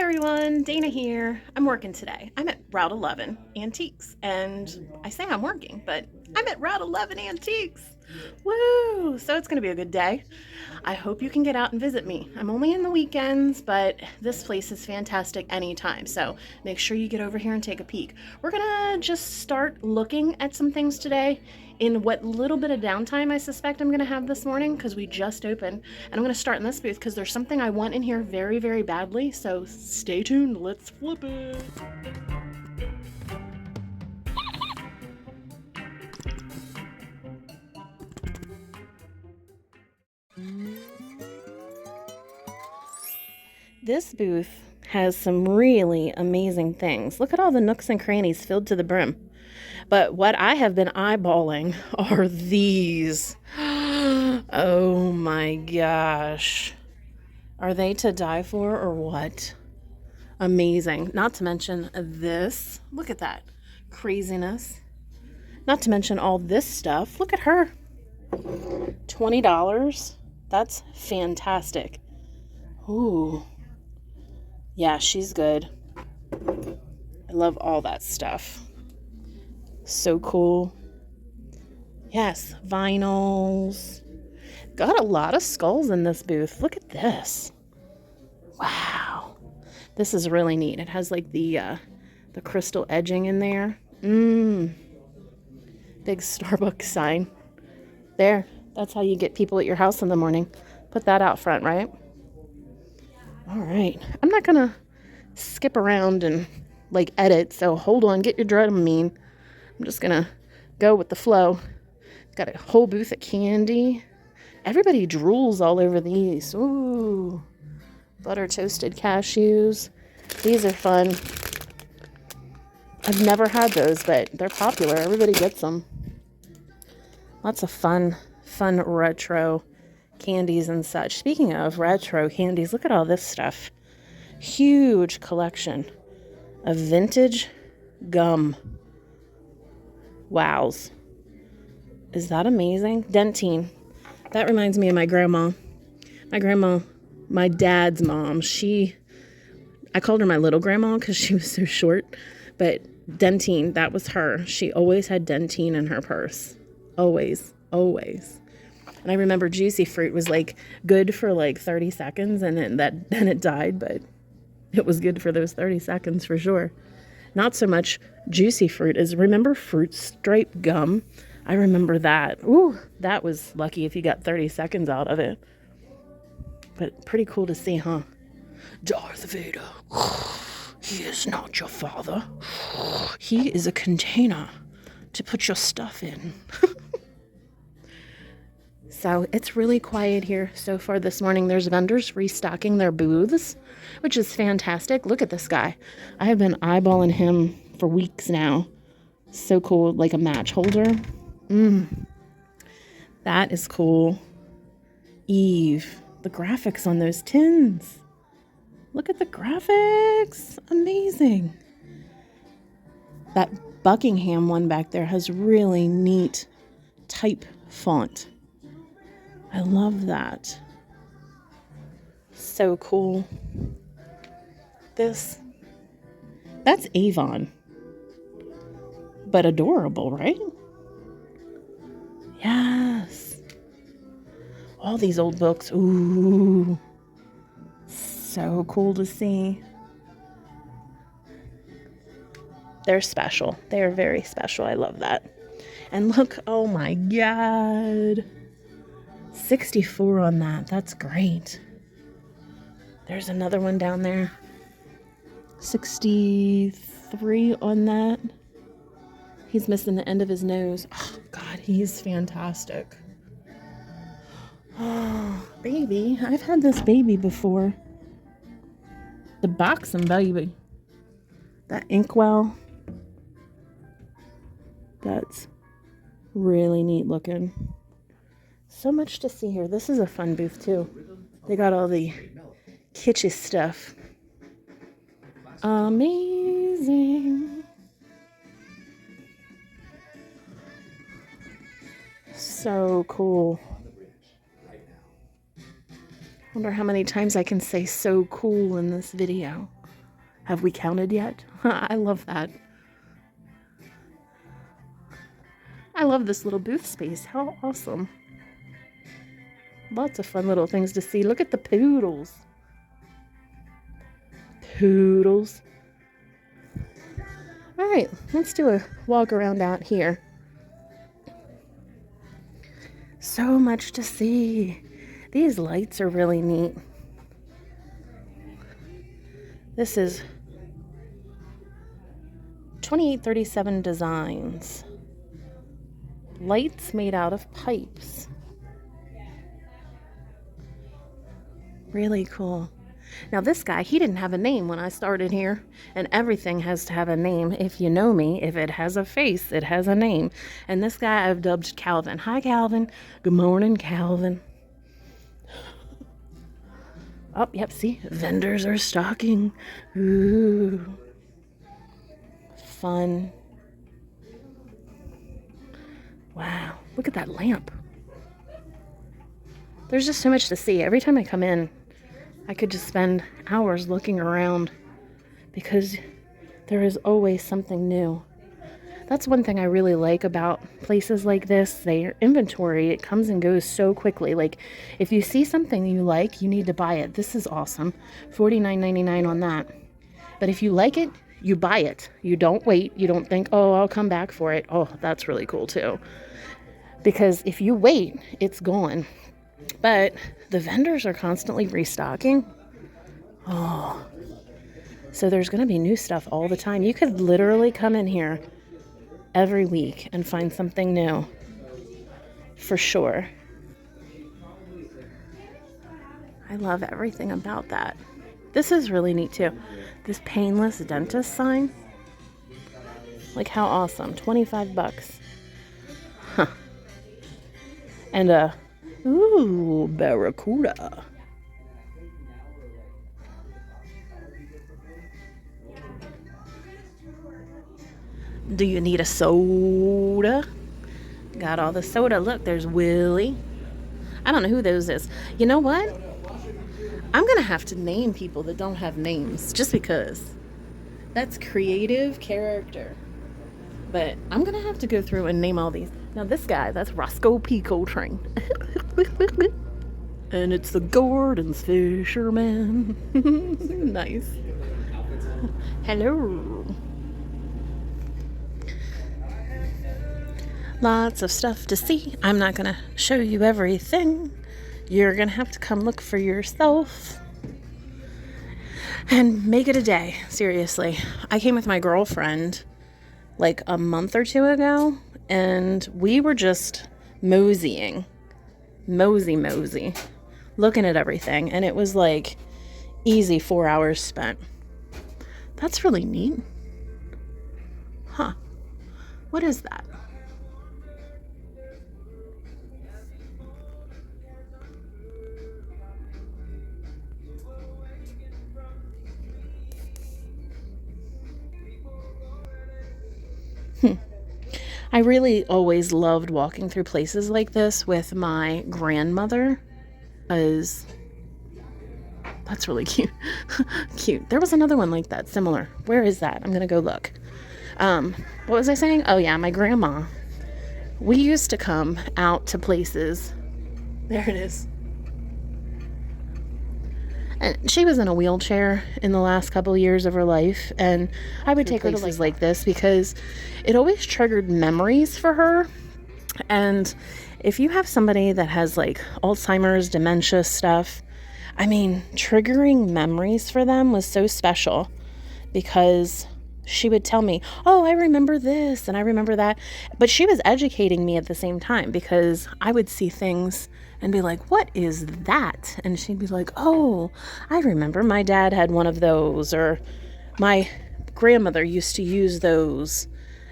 everyone, Dana here. I'm working today. I'm at Route 11 Antiques, and I say I'm working, but I'm at Route 11 Antiques. Woo! So it's going to be a good day. I hope you can get out and visit me. I'm only in the weekends, but this place is fantastic anytime. So make sure you get over here and take a peek. We're going to just start looking at some things today in what little bit of downtime I suspect I'm going to have this morning because we just opened. And I'm going to start in this booth because there's something I want in here very, very badly. So stay tuned. Let's flip it. This booth has some really amazing things. Look at all the nooks and crannies filled to the brim. But what I have been eyeballing are these. Oh my gosh. Are they to die for or what? Amazing. Not to mention this. Look at that craziness. Not to mention all this stuff. Look at her. $20. That's fantastic. Ooh. Yeah, she's good. I love all that stuff. So cool. Yes, vinyls. Got a lot of skulls in this booth. Look at this. Wow. This is really neat. It has like the crystal edging in there. Big Starbucks sign. There. That's how you get people at your house in the morning. Put that out front, right? All right. I'm not going to skip around and like edit, so hold on. Get your Dramamine. I'm just going to go with the flow. Got a whole booth of candy. Everybody drools all over these. Ooh. Butter toasted cashews. These are fun. I've never had those, but they're popular. Everybody gets them. Lots of fun retro candies and such. Speaking of retro candies, look at all this stuff. Huge collection of vintage gum. Wows. Is that amazing? Dentine. That reminds me of my grandma. My dad's mom, I called her my little grandma because she was so short, but Dentine, that was her. She always had Dentine in her purse. Always. And I remember Juicy Fruit was like good for like 30 seconds and then it died, but it was good for those 30 seconds for sure. Not so much Juicy Fruit as remember Fruit Stripe gum? I remember that. Ooh, that was lucky if you got 30 seconds out of it. But pretty cool to see, huh? Darth Vader, he is not your father. He is a container to put your stuff in. So it's really quiet here so far this morning. There's vendors restocking their booths, which is fantastic. Look at this guy. I have been eyeballing him for weeks now. So cool, like a match holder. That is cool. Eve, the graphics on those tins. Look at the graphics. Amazing. That Buckingham one back there has really neat type font. I love that. So cool. That's Avon. But adorable, right? Yes. All these old books. Ooh. So cool to see. They're special. They are very special. I love that. And look, oh my God. 64 on that. That's great. There's another one down there. 63 on that. He's missing the end of his nose. Oh, God, he's fantastic. Oh, baby. I've had this baby before. The boxing baby. That inkwell. That's really neat looking. So much to see here. This is a fun booth too. They got all the kitschy stuff. Amazing. So cool. Wonder how many times I can say so cool in this video. Have we counted yet? I love that. I love this little booth space. How awesome. Lots of fun little things to see. Look at the poodles. Poodles. All right, let's do a walk around out here. So much to see. These lights are really neat. This is 2837 Designs. Lights made out of pipes. Really cool. Now this guy, he didn't have a name when I started here, and everything has to have a name. If you know me, if it has a face, it has a name. And this guy I've dubbed Calvin. Hi, Calvin. Good morning, Calvin. Oh, yep, see? Vendors are stocking. Ooh. Fun. Wow, look at that lamp. There's just so much to see. Every time I come in, I could just spend hours looking around because there is always something new. That's one thing I really like about places like this. Their inventory, it comes and goes so quickly. Like, if you see something you like, you need to buy it. This is awesome. $49.99 on that. But if you like it, you buy it. You don't wait. You don't think, oh, I'll come back for it. Oh, that's really cool too. Because if you wait, it's gone. But the vendors are constantly restocking. Oh, so there's going to be new stuff all the time. You could literally come in here every week and find something new. For sure. I love everything about that. This is really neat too. This painless dentist sign. Like, how awesome. $25. Huh. And ooh, barracuda. Do you need a soda? Got all the soda. Look, there's Willie. I don't know who those is. You know what? I'm going to have to name people that don't have names just because. That's creative character. But I'm going to have to go through and name all these. Now this guy, that's Roscoe P. Coltrane. And it's the Gordon's Fisherman. Nice. Hello. Lots of stuff to see. I'm not going to show you everything. You're going to have to come look for yourself. And make it a day. Seriously. I came with my girlfriend like a month or two ago, and we were just mosey, looking at everything, and it was like easy 4 hours spent. That's really neat. Huh. What is that? I really always loved walking through places like this with my grandmother, because that's really cute. Cute. There was another one like that, similar. Where is that? I'm going to go look. What was I saying? Oh, yeah, my grandma. We used to come out to places. There it is. And she was in a wheelchair in the last couple of years of her life, and I would take her to places like this because it always triggered memories for her. And if you have somebody that has like Alzheimer's, dementia stuff, I mean, triggering memories for them was so special because she would tell me, oh, I remember this and I remember that. But she was educating me at the same time because I would see things and be like, what is that? And she'd be like, oh, I remember my dad had one of those, or my grandmother used to use those.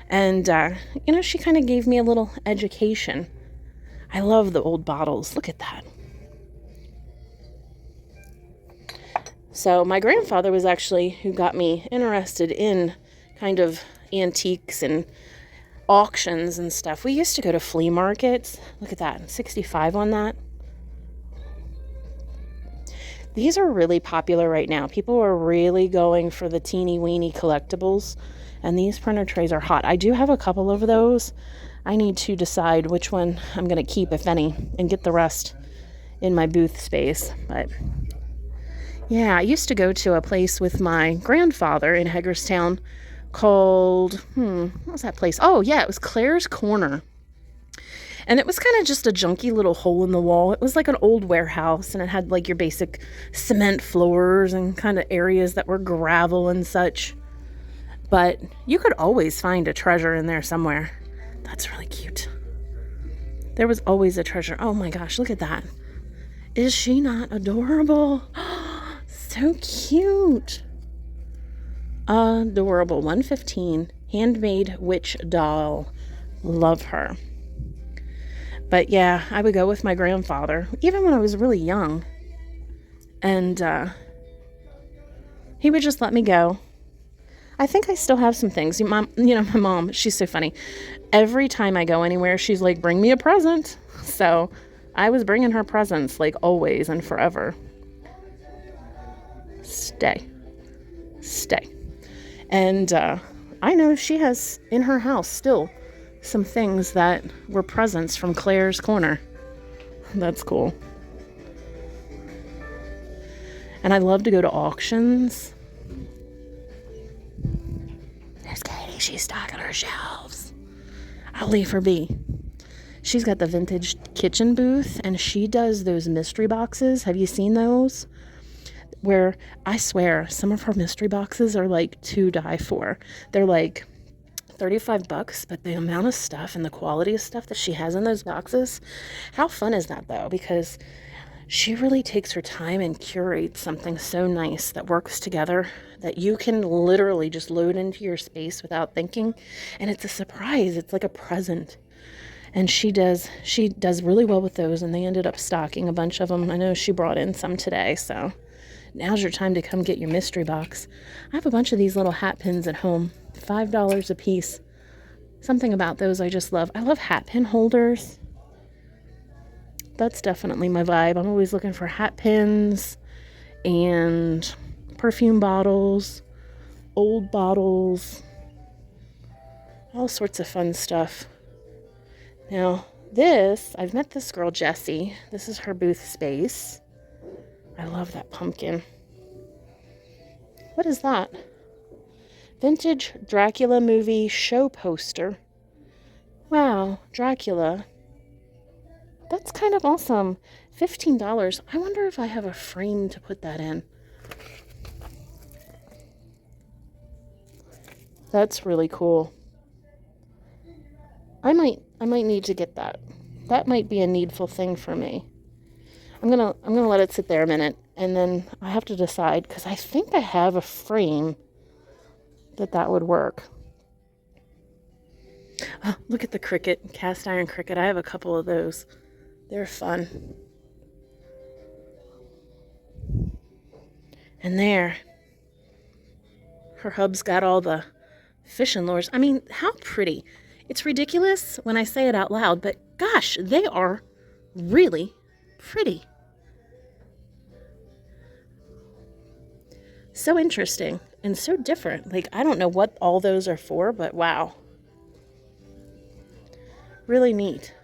And, she kind of gave me a little education. I love the old bottles. Look at that. So my grandfather was actually who got me interested in kind of antiques and auctions and stuff. We used to go to flea markets. Look at that, 65 on that. These are really popular right now. People are really going for the teeny weeny collectibles, and these printer trays are hot. I do have a couple of those. I need to decide which one I'm going to keep, if any, and get the rest in my booth space. But yeah, I used to go to a place with my grandfather in Hagerstown called, what was that place? Oh yeah, it was Claire's Corner. And it was kind of just a junky little hole in the wall. It was like an old warehouse, and it had like your basic cement floors and kind of areas that were gravel and such. But you could always find a treasure in there somewhere. That's really cute. There was always a treasure. Oh my gosh, look at that. Is she not adorable? So cute. Adorable. 115 handmade witch doll. Love her. But yeah, I would go with my grandfather, even when I was really young. And he would just let me go. I think I still have some things. My mom, she's so funny. Every time I go anywhere, she's like, bring me a present. So I was bringing her presents, like always and forever. Stay. And I know she has in her house still some things that were presents from Claire's Corner. That's cool. And I love to go to auctions. There's Katie. She's stocking her shelves. I'll leave her be. She's got the vintage kitchen booth, and she does those mystery boxes. Have you seen those? Where I swear some of her mystery boxes are like to die for. They're like $35, but the amount of stuff and the quality of stuff that she has in those boxes, how fun is that though? Because she really takes her time and curates something so nice that works together that you can literally just load into your space without thinking, and it's a surprise. It's like a present. And she does really well with those, and they ended up stocking a bunch of them. I know she brought in some today, so now's your time to come get your mystery box. I have a bunch of these little hat pins at home. $5 a piece. Something about those I just love. I love hat pin holders. That's definitely my vibe. I'm always looking for hat pins and perfume bottles, old bottles, all sorts of fun stuff. Now, I've met this girl, Jessie. This is her booth space. I love that pumpkin. What is that? Vintage Dracula movie show poster. Wow, Dracula. That's kind of awesome. $15. I wonder if I have a frame to put that in. That's really cool. I might need to get that. That might be a needful thing for me. I'm gonna let it sit there a minute, and then I have to decide, because I think I have a frame that would work. Oh, look at the cricket, cast iron cricket. I have a couple of those. They're fun. And there, her hub's got all the fishing lures. I mean, how pretty. It's ridiculous when I say it out loud, but gosh, they are really pretty. So interesting and so different. Like, I don't know what all those are for, but wow. Really neat.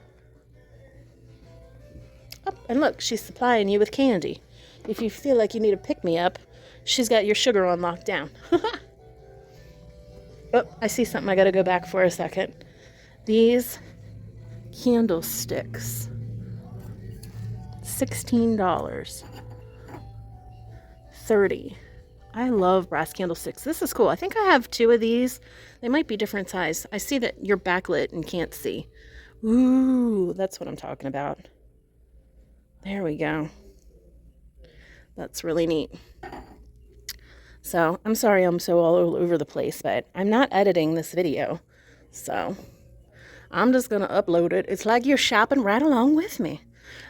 Oh, and look, she's supplying you with candy. If you feel like you need a pick-me-up, she's got your sugar on lockdown. Oh, I see something I gotta go back for a second. These candlesticks. $16. $30. I love brass candlesticks. This is cool. I think I have 2 of these. They might be different size. I see that you're backlit and can't see. Ooh, that's what I'm talking about. There we go. That's really neat. So, I'm sorry I'm so all over the place, but I'm not editing this video. So, I'm just going to upload it. It's like you're shopping right along with me.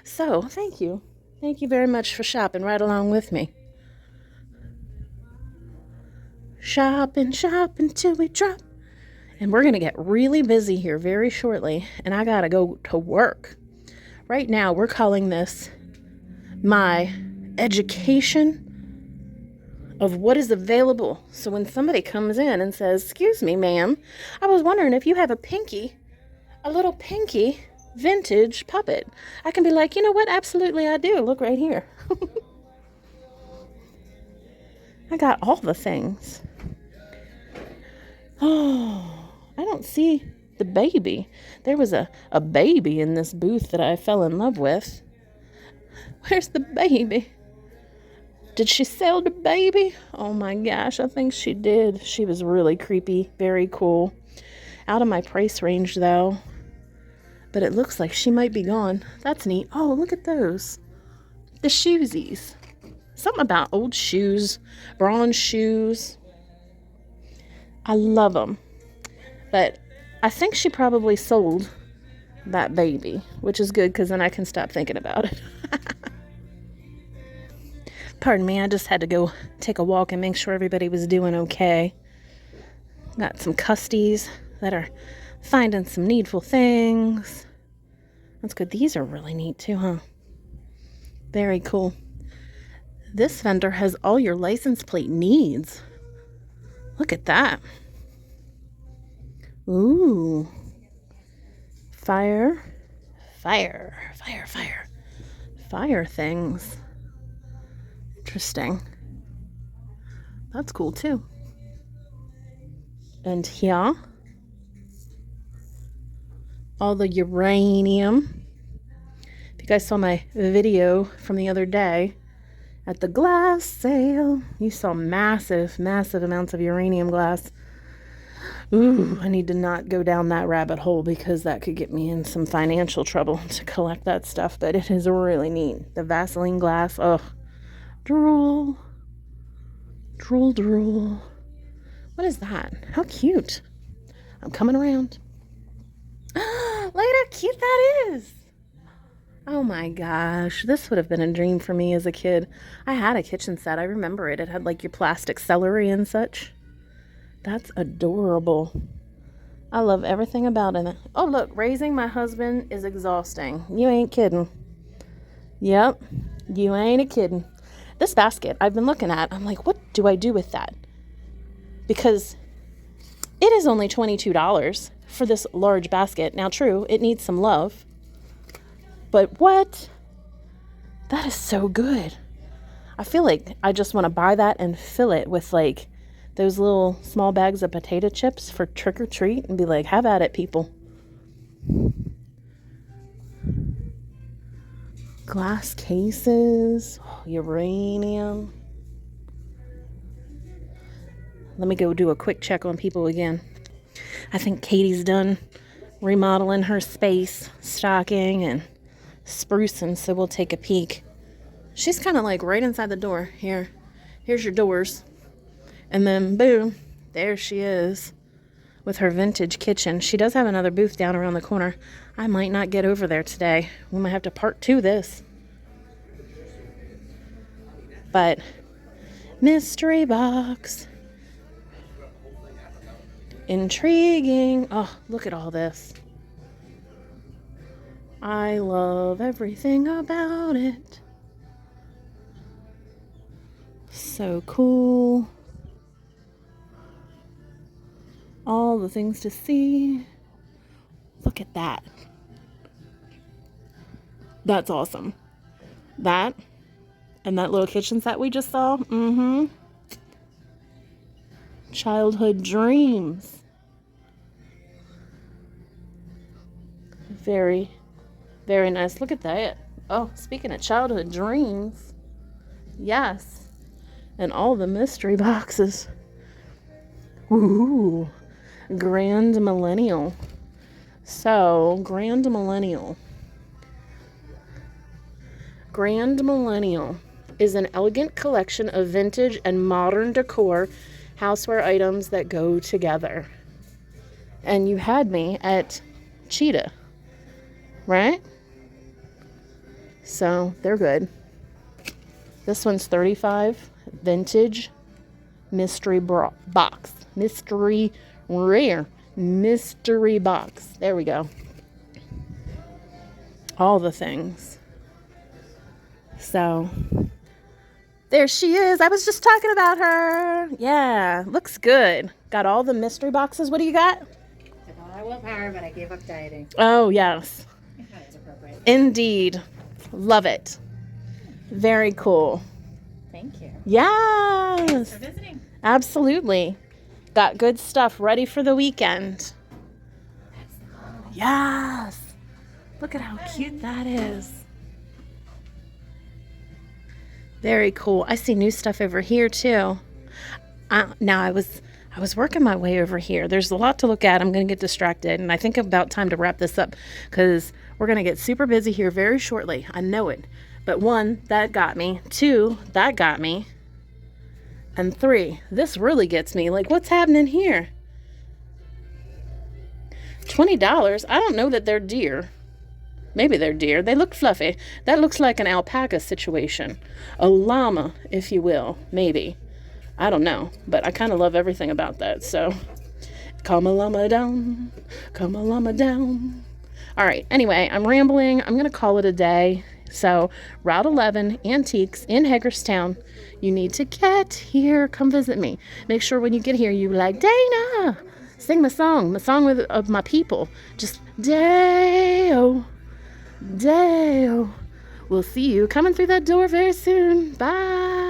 So, thank you. Thank you very much for shopping right along with me. Shopping till we drop. And we're going to get really busy here very shortly. And I got to go to work. Right now, we're calling this my education of what is available. So when somebody comes in and says, "Excuse me, ma'am, I was wondering if you have a little pinky vintage puppet," I can be like, "You know what? Absolutely I do. Look right here." I got all the things. Oh, I don't see the baby. There was a baby in this booth that I fell in love with. Where's the baby? Did she sell the baby? Oh my gosh, I think she did. She was really creepy, very cool. Out of my price range though. But it looks like she might be gone. That's neat. Oh, look at those. The shoesies. Something about old shoes, bronze shoes. I love them. But I think she probably sold that baby, which is good because then I can stop thinking about it. Pardon me, I just had to go take a walk and make sure everybody was doing okay. Got some custies that are finding some needful things. That's good. These are really neat too, huh? Very cool. This vendor has all your license plate needs. Look at that. Ooh. Fire things. Interesting. That's cool too. And here, all the uranium. If you guys saw my video from the other day at the glass sale, you saw massive amounts of uranium glass. Ooh, I need to not go down that rabbit hole because that could get me in some financial trouble to collect that stuff, but it is really neat. The Vaseline glass, oh, drool. What is that? How cute. I'm coming around. Look at how cute that is. Oh my gosh, this would have been a dream for me as a kid. I had a kitchen set. I remember it. It had like your plastic celery and such. That's adorable. I love everything about it. Oh, look, raising my husband is exhausting. You ain't kidding. Yep, you ain't a kidding. This basket I've been looking at, I'm like, what do I do with that? Because it is only $22 for this large basket. Now, true, it needs some love. But what? That is so good. I feel like I just want to buy that and fill it with like those little small bags of potato chips for trick or treat and be like, have at it, people. Glass cases, uranium. Let me go do a quick check on people again. I think Katie's done remodeling her space, stocking and sprucing, so we'll take a peek. She's kind of like right inside the door. Here's your doors. And then boom, there she is with her vintage kitchen. She does have another booth down around the corner. I might not get over there today. We might have to part 2 this. But mystery box. Intriguing. Oh, look at all this. I love everything about it. So cool. All the things to see. Look at that. That's awesome. That and that little kitchen set we just saw. Childhood dreams. Very, very nice. Look at that. Oh, speaking of childhood dreams. Yes. And all the mystery boxes. Ooh. Grand Millennial. So, Grand Millennial is an elegant collection of vintage and modern decor houseware items that go together. And you had me at Cheetah, right? So, they're good. This one's $35. Vintage mystery box. Mystery box. There we go. All the things. So, There she is. I was just talking about her. Yeah, looks good. Got all the mystery boxes. What do you got? I willpower, but I gave up dieting. Oh, yes. That is appropriate. Indeed. Love it. Very cool. Thank you. Yes. Thanks for visiting. Absolutely. Got good stuff ready for the weekend. Yes. Look at how cute that is. Very cool. I see new stuff over here too. Now I was working my way over here. There's a lot to look at. I'm going to get distracted, and I think about time to wrap this up because we're going to get super busy here very shortly. I know it. But 1, that got me. 2, that got me. And 3, this really gets me. Like, what's happening here? $20. I don't know that they're deer. Maybe they're deer. They look fluffy. That looks like an alpaca situation. A llama, if you will. Maybe. I don't know. But I kind of love everything about that. So, calm a llama down. Calm a llama down. All right. Anyway, I'm rambling. I'm going to call it a day. So, Route 11, Antiques in Hagerstown. You need to get here. Come visit me. Make sure when you get here, you're like, Dayna, sing my song of my people. Just, Day-o. Day. We'll see you coming through that door very soon. Bye.